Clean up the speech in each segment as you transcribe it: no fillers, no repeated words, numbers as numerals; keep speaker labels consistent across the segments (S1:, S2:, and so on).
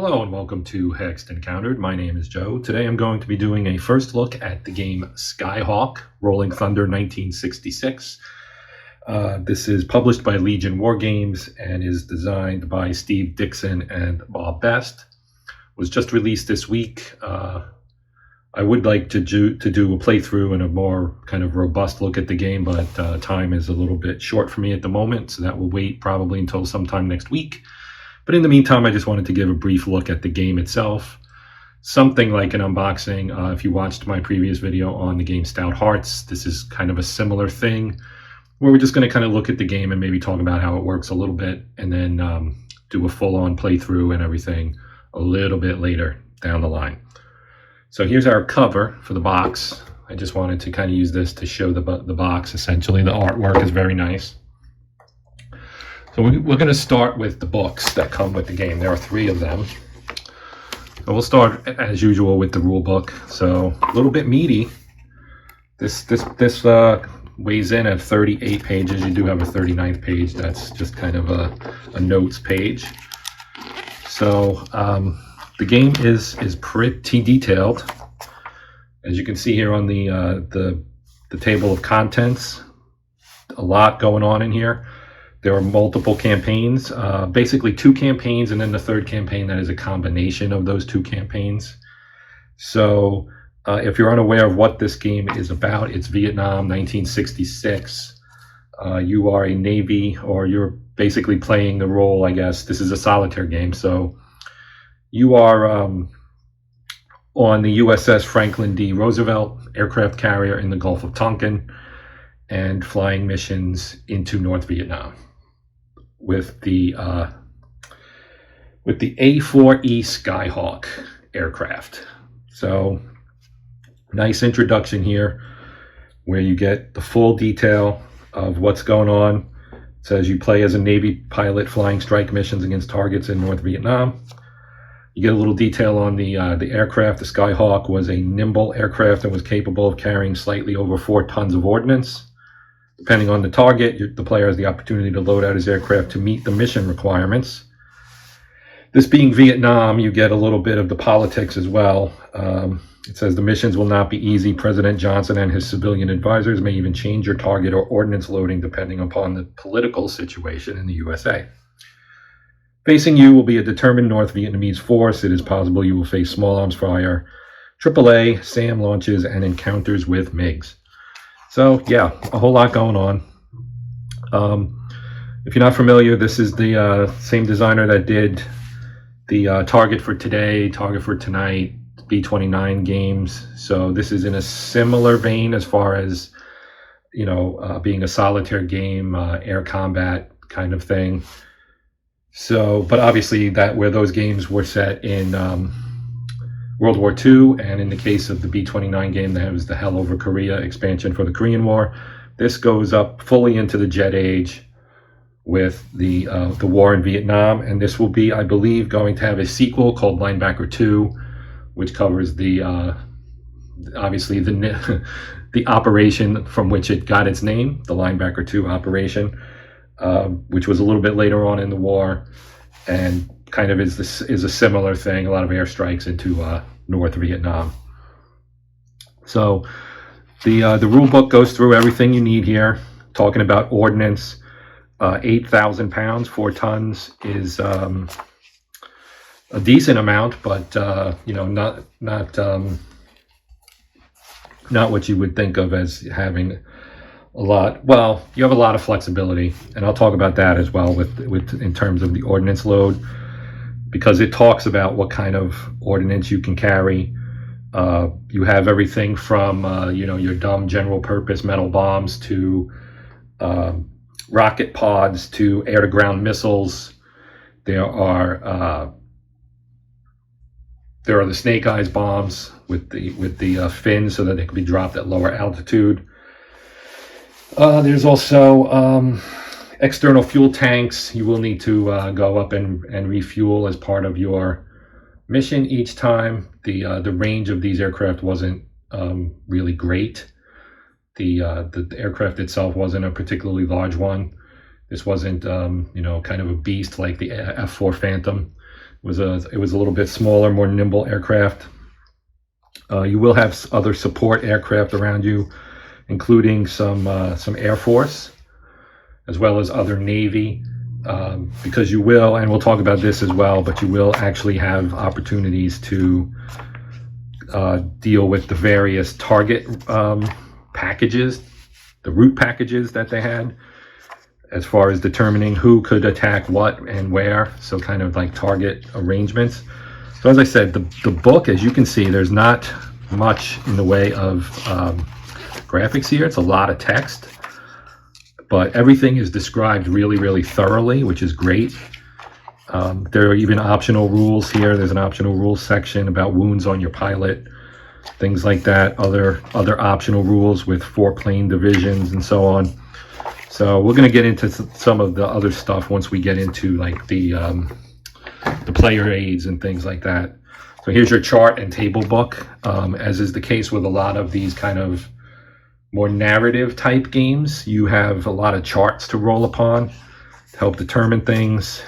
S1: Hello and welcome to Hexed Encountered. My name is Joe. Today I'm going to be doing a first look at the game Skyhawk, Rolling Thunder 1966. This is published by Legion Wargames and is designed by Steve Dixon and Bob. Was just released this week. I would like to do a playthrough and a more kind of robust look at the game, but time is a little bit short for me at the moment, so that will wait probably until sometime next week. But in the meantime, I just wanted to give a brief look at the game itself. Something like an unboxing. If you watched my previous video on the game Stout Hearts, this is kind of a similar thing, where we're just going to kind of look at the game and maybe talk about how it works a little bit, and then do a full-on playthrough and everything a little bit later down the line. So here's our cover for the box. I just wanted to kind of use this to show the box. Essentially, the artwork is very nice. So we're going to start with the books that come with the game. There are 3 of them. So we'll start, as usual, with the rule book. So a little bit meaty. This weighs in at 38 pages. You do have a 39th page. That's just kind of a notes page. So the game is pretty detailed. As you can see here on the table of contents, a lot going on in here. There are multiple campaigns, basically 2 campaigns, and then the 3rd campaign that is a combination of those 2 campaigns. So if you're unaware of what this game is about, it's Vietnam, 1966. You are a Navy, or you're basically playing the role, I guess. This is a solitaire game. So you are on the USS Franklin D. Roosevelt, aircraft carrier in the Gulf of Tonkin, and flying missions into North Vietnam with the A4E Skyhawk aircraft. So nice introduction here, where you get the full detail of what's going on. It says you play as a Navy pilot flying strike missions against targets in North Vietnam. You get a little detail on the aircraft. The Skyhawk was a nimble aircraft and was capable of carrying slightly over 4 tons of ordnance. Depending on the target, the player has the opportunity to load out his aircraft to meet the mission requirements. This being Vietnam, you get a little bit of the politics as well. It says the missions will not be easy. President Johnson and his civilian advisors may even change your target or ordnance loading depending upon the political situation in the USA. Facing you will be a determined North Vietnamese force. It is possible you will face small arms fire, AAA, SAM launches, and encounters with MiGs. So yeah, a whole lot going on. If you're not familiar, this is the same designer that did the Target for Today, Target for Tonight, B-29 games. So this is in a similar vein as far as, you know, being a solitaire game, air combat kind of thing. So, but obviously that where those games were set in World War II, and in the case of the B-29 game, that was the Hell Over Korea expansion for the Korean War. This goes up fully into the Jet Age with the war in Vietnam, and this will be, I believe, going to have a sequel called Linebacker 2, which covers the obviously the operation from which it got its name, the Linebacker 2 operation, which was a little bit later on in the war, and kind of is a similar thing. A lot of airstrikes into North Vietnam. So the rule book goes through everything you need here. Talking about ordnance, 8,000 pounds, 4 tons is a decent amount, but you know, not what you would think of as having a lot. Well, you have a lot of flexibility, and I'll talk about that as well with in terms of the ordnance load, because it talks about what kind of ordnance you can carry. You have everything from you know, your dumb general purpose metal bombs to rocket pods to air to ground missiles. There are the snake eyes bombs with the fins so that they can be dropped at lower altitude. There's also external fuel tanks. You will need to go up and refuel as part of your mission each time. The range of these aircraft wasn't really great. The aircraft itself wasn't a particularly large one. This wasn't you know, kind of a beast like the F-4 Phantom. It was a little bit smaller, more nimble aircraft. You will have other support aircraft around you, including some Air Force, as well as other Navy, because you will, and we'll talk about this as well, but you will actually have opportunities to deal with the various target packages, the route packages that they had, as far as determining who could attack what and where, so kind of like target arrangements. So as I said, the book, as you can see, there's not much in the way of graphics here. It's a lot of text, but everything is described really, really thoroughly, which is great. There are even optional rules here. There's an optional rules section about wounds on your pilot, things like that, other optional rules with 4 plane divisions and so on. So we're going to get into some of the other stuff once we get into like the player aids and things like that. So here's your chart and table book. As is the case with a lot of these kind of more narrative type games, you have a lot of charts to roll upon to help determine things.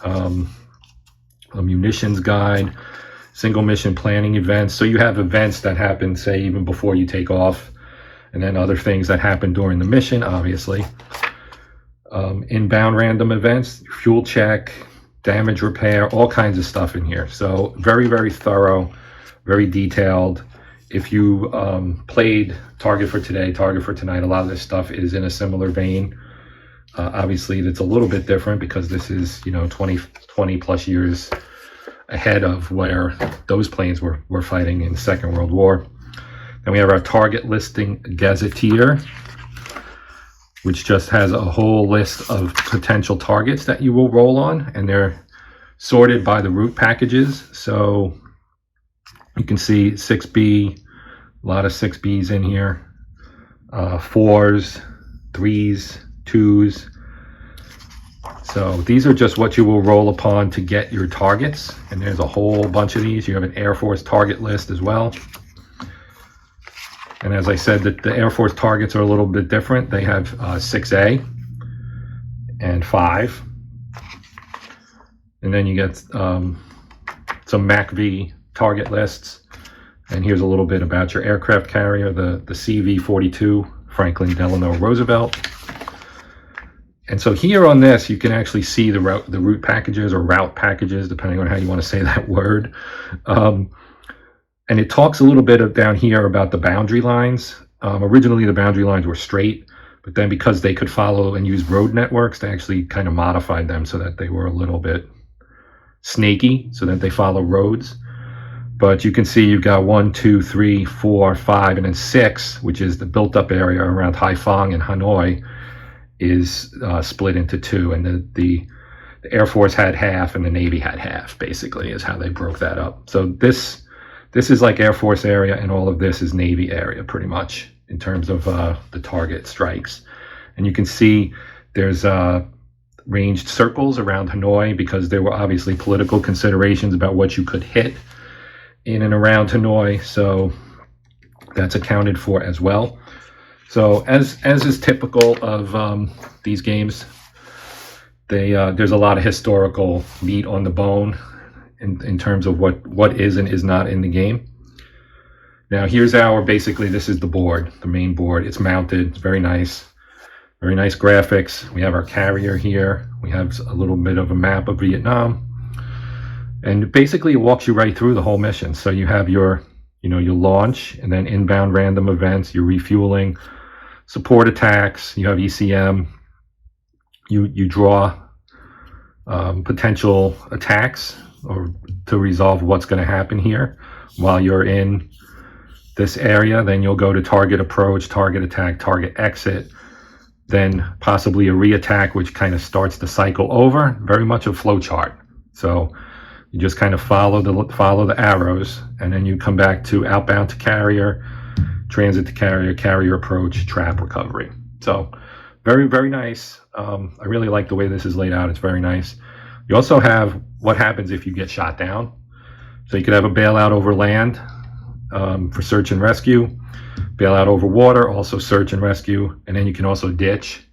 S1: A munitions guide, single mission planning events. So you have events that happen, say, even before you take off, and then other things that happen during the mission, obviously. Inbound random events, fuel check, damage repair, all kinds of stuff in here. So very, very thorough, very detailed. If you played Target for Today, Target for Tonight, a lot of this stuff is in a similar vein. Obviously, it's a little bit different because this is, 20 plus years ahead of where those planes were fighting in the Second World War. Then we have our target listing gazetteer, which just has a whole list of potential targets that you will roll on, and they're sorted by the route packages. So you can see 6B, a lot of 6Bs in here, 4s, 3s, 2s. So these are just what you will roll upon to get your targets, and there's a whole bunch of these. You have an Air Force target list as well. And as I said, the Air Force targets are a little bit different. They have 6A and 5. And then you get some MACV target lists. And here's a little bit about your aircraft carrier, the CV-42 Franklin Delano Roosevelt. And so here on this, you can actually see the route packages or route packages, depending on how you want to say that word. And it talks a little bit down here about the boundary lines. Originally, the boundary lines were straight, but then because they could follow and use road networks, they actually kind of modified them so that they were a little bit snaky, so that they follow roads. But you can see you've got 1, 2, 3, 4, 5, and then 6, which is the built-up area around Haiphong and Hanoi, is split into 2, and the Air Force had half and the Navy had half, basically, is how they broke that up. So this is like Air Force area, and all of this is Navy area, pretty much, in terms of the target strikes. And you can see there's ranged circles around Hanoi because there were obviously political considerations about what you could hit in and around Hanoi, so that's accounted for as well. So as is typical of these games, there's a lot of historical meat on the bone in terms of what is and is not in the game. Now here's basically this is the board, the main board. It's mounted, it's very nice graphics. We have our carrier here. We have a little bit of a map of Vietnam. And basically it walks you right through the whole mission. So you have your launch, and then inbound random events, your refueling, support attacks, you have ECM, you draw potential attacks or to resolve what's going to happen here while you're in this area. Then you'll go to target approach, target attack, target exit, then possibly a re-attack, which kind of starts the cycle over. Very much a flow chart. So you just kind of follow the arrows, and then you come back to outbound to carrier, transit to carrier, carrier approach, trap, recovery. So very, very nice. I really like the way this is laid out. It's very nice. You also have what happens if you get shot down. So you could have a bailout over land for search and rescue, bailout over water, also search and rescue, and then you can also ditch.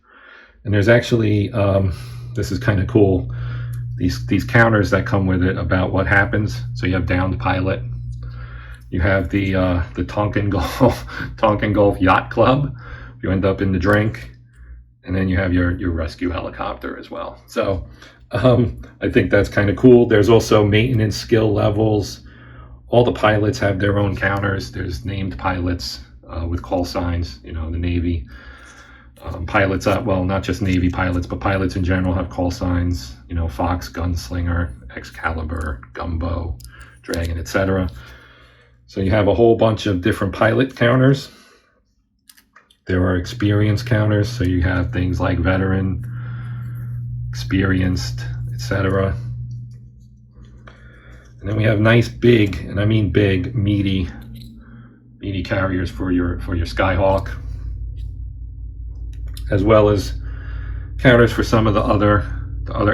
S1: And there's actually, this is kind of cool, these counters that come with it about what happens. So you have downed pilot. You have the Tonkin Gulf Yacht Club. If you end up in the drink, and then you have your rescue helicopter as well. So I think that's kind of cool. There's also maintenance skill levels. All the pilots have their own counters. There's named pilots with call signs. You know, the Navy pilots, well, not just Navy pilots, but pilots in general have call signs. You know, Fox, Gunslinger, Excalibur, Gumbo, Dragon, etc. So you have a whole bunch of different pilot counters. There are experience counters, so you have things like veteran, experienced, etc. And then we have nice big, and I mean big, meaty carriers for your Skyhawk, as well as counters for some of the other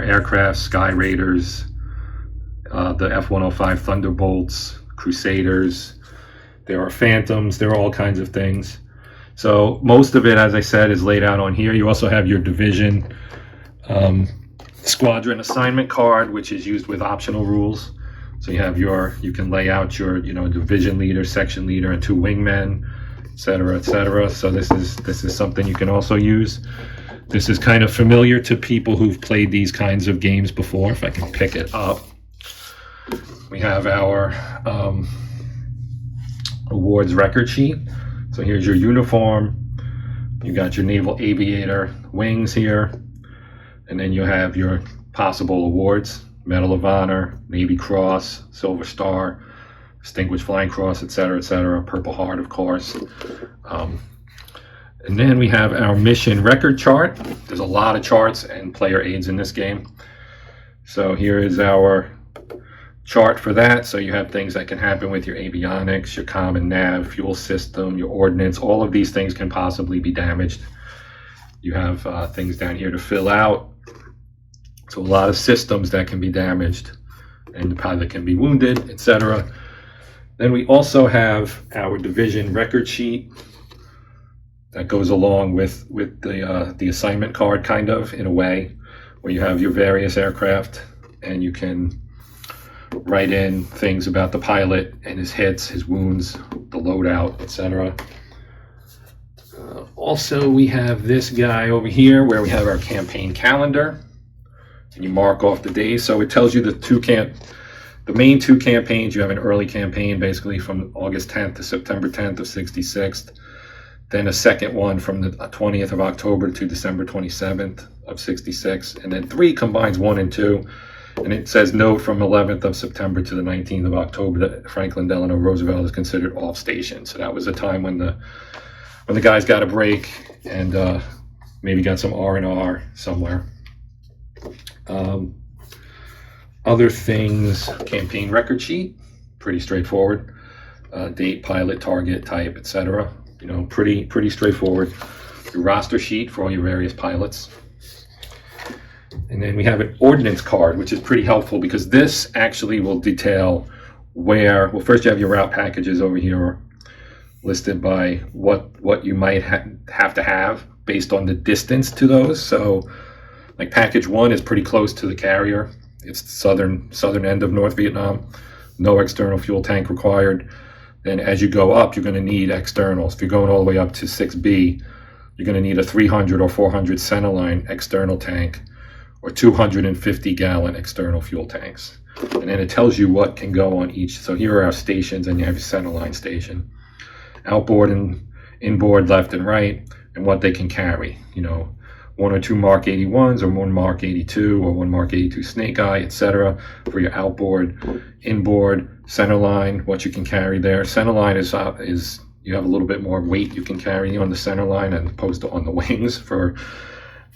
S1: aircraft, Sky Raiders, the F-105 Thunderbolts, Crusaders. There are Phantoms. There are all kinds of things. So most of it, as I said, is laid out on here. You also have your division squadron assignment card, which is used with optional rules. So you have you can lay out your, division leader, section leader, and 2 wingmen, etc., etc. So this is something you can also use. This is kind of familiar to people who've played these kinds of games before. If I can pick it up, we have our awards record sheet. So here's your uniform. You got your naval aviator wings here, and then you have your possible awards: Medal of Honor, Navy Cross, Silver Star, Distinguished Flying Cross, etc., etc. Purple Heart, of course. And then we have our mission record chart. There's a lot of charts and player aids in this game. So here is our chart for that. So you have things that can happen with your avionics, your common nav, fuel system, your ordnance. All of these things can possibly be damaged. You have things down here to fill out. So a lot of systems that can be damaged, and the pilot can be wounded, etc. Then we also have our division record sheet that goes along with the assignment card, kind of, in a way, where you have your various aircraft, and you can write in things about the pilot and his hits, his wounds, the loadout, etc. Also, we have this guy over here where we have our campaign calendar, and you mark off the days. So it tells you the main 2 campaigns. You have an early campaign, basically from August 10th to September 10th of 66. Then a second one from the 20th of October to December 27th of 66. And then 3 combines 1 and 2. And it says note from 11th of September to the 19th of October that Franklin Delano Roosevelt is considered off station. So that was a time when the guys got a break and maybe got some R&R somewhere. Other things: campaign record sheet, pretty straightforward. Date, pilot, target, type, etc. Pretty straightforward. Your roster sheet for all your various pilots. And then we have an ordnance card, which is pretty helpful because this actually will detail well, first you have your route packages over here listed by what you might have to have based on the distance to those. So like package 1 is pretty close to the carrier. It's the southern end of North Vietnam. No external fuel tank required. Then as you go up, you're going to need externals. If you're going all the way up to 6B, you're going to need a 300 or 400 centerline external tank, or 250-gallon external fuel tanks. And then it tells you what can go on each. So here are our stations, and you have your centerline station. Outboard and inboard, left and right, and what they can carry. 1 or 2 Mark 81s, or 1 Mark 82, or 1 Mark 82 Snake Eye, etc. for your outboard. Inboard, centerline, what you can carry there. Centerline is you have a little bit more weight you can carry on the centerline as opposed to on the wings, for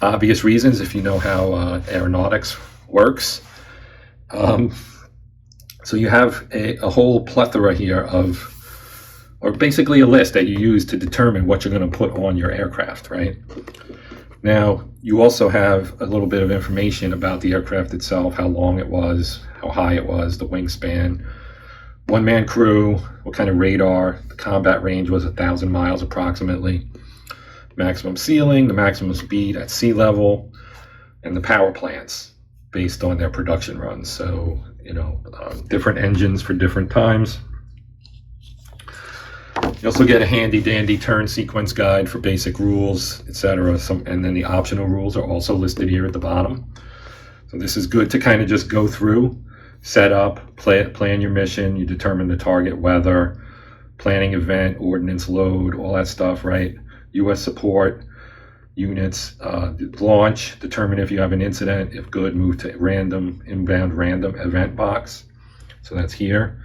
S1: obvious reasons if you know how aeronautics works. So you have a whole plethora here or basically a list that you use to determine what you're going to put on your aircraft, right? Now, you also have a little bit of information about the aircraft itself: how long it was, how high it was, the wingspan, 1-man crew, what kind of radar, the combat range was 1,000 miles approximately, maximum ceiling, the maximum speed at sea level, and the power plants. based on their production runs. So, different engines for different times. You also get a handy dandy turn sequence guide for basic rules, etc. And then the optional rules are also listed here at the bottom. So this is good to kind of just go through, set up, plan your mission, you determine the target, weather, planning event, ordnance load, all that stuff, right? U.S. support, units, launch, determine if you have an incident, if good, move to inbound random event box. So that's here.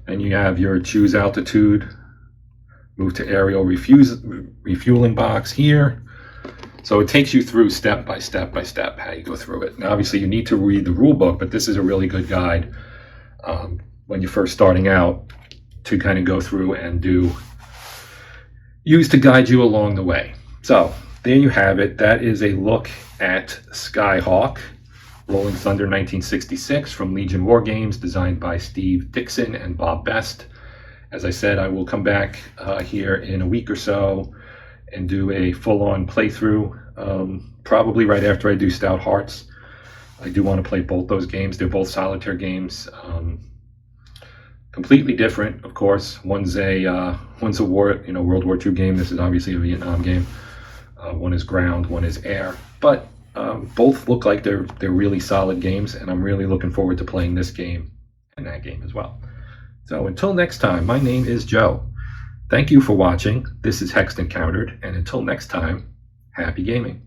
S1: Then you have your choose altitude, move to aerial refueling box here. So it takes you through step by step how you go through it. Now, obviously, you need to read the rule book, but this is a really good guide when you're first starting out to kind of go through and use to guide you along the way. So there you have it. That is a look at Skyhawk, Rolling Thunder 1966 from Legion Wargames, designed by Steve Dixon and Bob Best. As I said, I will come back here in a week or so and do a full-on playthrough, probably right after I do Stout Hearts. I do want to play both those games. They're both solitaire games, completely different, of course. One's a war, World War II game. This is obviously a Vietnam game. One is ground, one is air, but both look like they're really solid games, and I'm really looking forward to playing this game and that game as well. So until next time, my name is Joe. Thank you for watching. This is Hexed Encountered, and until next time, happy gaming.